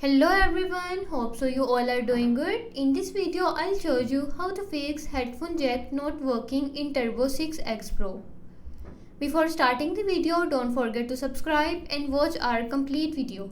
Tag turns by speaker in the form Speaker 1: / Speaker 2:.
Speaker 1: Hello everyone, hope so you all are doing good. In this video I'll show you how to fix headphone jack not working in Turbo 6X Pro. Before starting the video, don't forget to subscribe and watch our complete video.